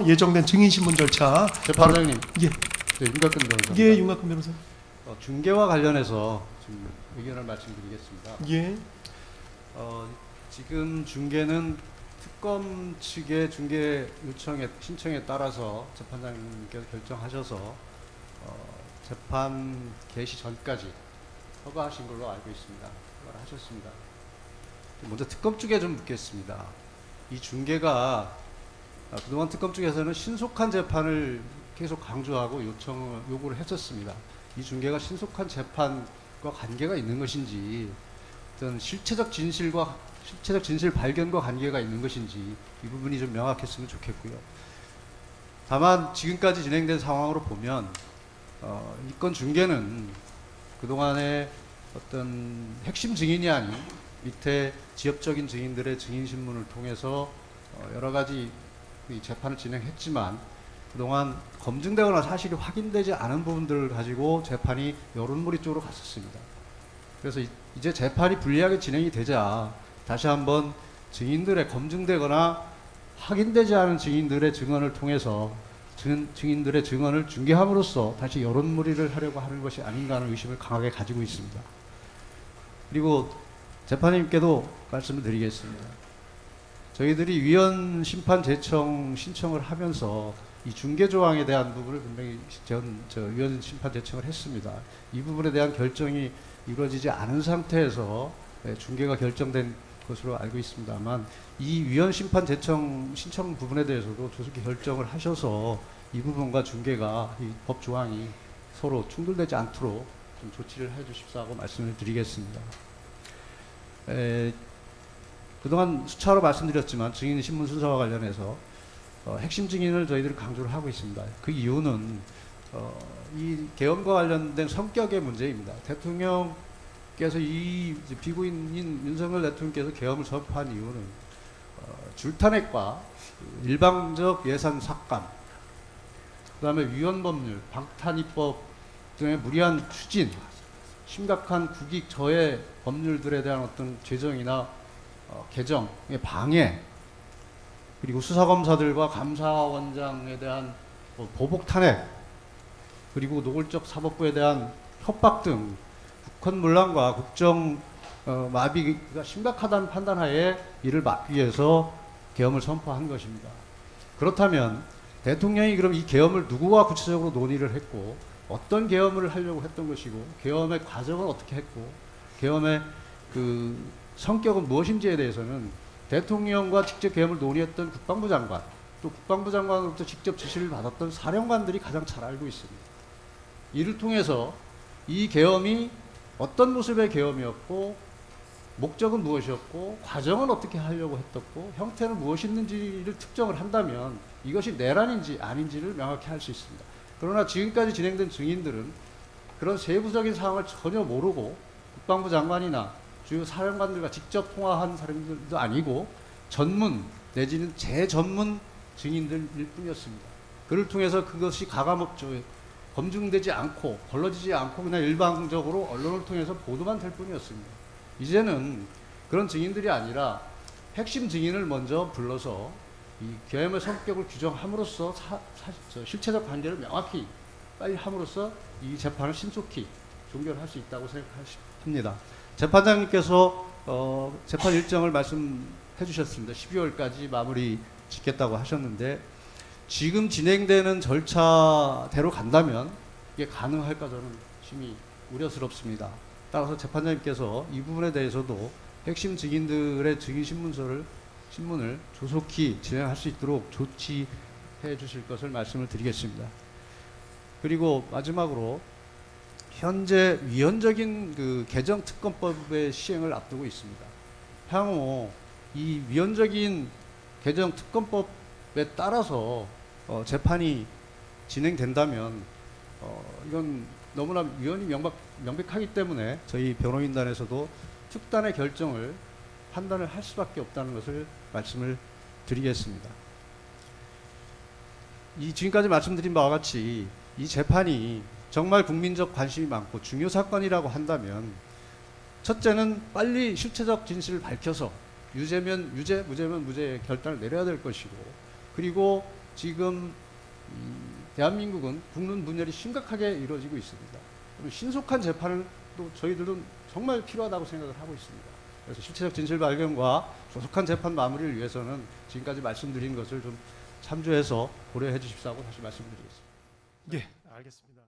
예정된 증인신문 절차. 재판장님, 예, 네, 윤곽근 변호사. 예, 윤곽근 변호사. 중계와 관련해서 좀 의견을 말씀드리겠습니다. 예, 지금 중계는 특검 측의 중계 요청에 신청에 따라서 재판장님께서 결정하셔서 재판 개시 전까지 허가하신 걸로 알고 있습니다. 허가를 하셨습니다. 먼저 특검 쪽에 좀 묻겠습니다. 이 중계가 그동안 특검 쪽에서는 신속한 재판을 계속 강조하고 요구를 했었습니다. 이 중계가 신속한 재판과 관계가 있는 것인지, 어떤 실체적 진실 발견과 관계가 있는 것인지 이 부분이 좀 명확했으면 좋겠고요. 다만 지금까지 진행된 상황으로 보면 이 건 중계는 그동안의 어떤 핵심 증인이 아닌 밑에 지역적인 증인들의 증인신문을 통해서 여러 가지 이 재판을 진행했지만 그동안 검증되거나 사실이 확인되지 않은 부분들을 가지고 재판이 여론몰이 쪽으로 갔었습니다. 그래서 이제 재판이 불리하게 진행이 되자 다시 한번 증인들의 검증되거나 확인되지 않은 증인들의 증언을 통해서 증인들의 증언을 중개함으로써 다시 여론몰이를 하려고 하는 것이 아닌가 하는 의심을 강하게 가지고 있습니다. 그리고 재판님께도 말씀을 드리겠습니다. 저희들이 위헌 심판 제청 신청을 하면서 이 중개 조항에 대한 부분을 분명히 위헌 심판 제청을 했습니다. 이 부분에 대한 결정이 이루어지지 않은 상태에서 중개가 결정된 것으로 알고 있습니다만 이 위헌 심판 제청 신청 부분에 대해서도 조속히 결정을 하셔서 이 부분과 중개가 이 법 조항이 서로 충돌되지 않도록 좀 조치를 해 주십사고 말씀을 드리겠습니다. 그동안 수차로 말씀드렸지만 증인 신문 순서와 관련해서 핵심 증인을 저희들이 강조를 하고 있습니다. 그 이유는 이 계엄과 관련된 성격의 문제입니다. 대통령께서 이 피고인인 윤석열 대통령께서 계엄을 선포한 이유는 줄탄핵과 일방적 예산 삭감, 그 다음에 위헌법률, 방탄입법 등의 무리한 추진, 심각한 국익 저해 법률들에 대한 어떤 제정이나 개정의 방해, 그리고 수사검사들과 감사원장에 대한 보복 탄핵, 그리고 노골적 사법부에 대한 협박 등 국헌문란과 국정 마비가 심각하다는 판단하에 이를 막기 위해서 계엄을 선포한 것입니다. 그렇다면 대통령이 그럼 이 계엄을 누구와 구체적으로 논의를 했고 어떤 계엄을 하려고 했던 것이고 계엄의 과정은 어떻게 했고 계엄의 그 성격은 무엇인지에 대해서는 대통령과 직접 계엄을 논의했던 국방부 장관, 또 국방부 장관으로부터 직접 지시를 받았던 사령관들이 가장 잘 알고 있습니다. 이를 통해서 이 계엄이 어떤 모습의 계엄이었고 목적은 무엇이었고 과정은 어떻게 하려고 했었고 형태는 무엇이었는지를 특정을 한다면 이것이 내란인지 아닌지를 명확히 할 수 있습니다. 그러나 지금까지 진행된 증인들은 그런 세부적인 사항을 전혀 모르고 국방부 장관이나 주요 사령관들과 직접 통화한 사람들도 아니고 전문 내지는 제전문 증인들일 뿐이었습니다. 그를 통해서 그것이 가감없죠. 검증되지 않고 걸러지지 않고 그냥 일방적으로 언론을 통해서 보도만 될 뿐이었습니다. 이제는 그런 증인들이 아니라 핵심 증인을 먼저 불러서 이 계엄의 성격을 규정함으로써 실체적 관계를 명확히 빨리 함으로써 이 재판을 신속히 종결할 수 있다고 생각합니다. 재판장님께서 재판 일정을 말씀해 주셨습니다. 12월까지 마무리 짓겠다고 하셨는데 지금 진행되는 절차대로 간다면 이게 가능할까 저는 심히 우려스럽습니다. 따라서 재판장님께서 이 부분에 대해서도 핵심 증인들의 증인신문을 조속히 진행할 수 있도록 조치해 주실 것을 말씀을 드리겠습니다. 그리고 마지막으로 현재 위헌적인 그 개정특검법의 시행을 앞두고 있습니다. 향후 이 위헌적인 개정특검법에 따라서 재판이 진행된다면 이건 너무나 위헌이 명백하기 때문에 저희 변호인단에서도 특단의 결정을 판단을 할 수밖에 없다는 것을 말씀을 드리겠습니다. 지금까지 말씀드린 바와 같이 이 재판이 정말 국민적 관심이 많고 중요 사건이라고 한다면 첫째는 빨리 실체적 진실을 밝혀서 유죄면 유죄, 무죄면 무죄의 결단을 내려야 될 것이고 그리고 지금 대한민국은 국론 분열이 심각하게 이루어지고 있습니다. 신속한 재판을 또 저희들은 정말 필요하다고 생각을 하고 있습니다. 그래서 실체적 진실 발견과 조속한 재판 마무리를 위해서는 지금까지 말씀드린 것을 좀 참조해서 고려해 주십사고 다시 말씀드리겠습니다. 예, 알겠습니다.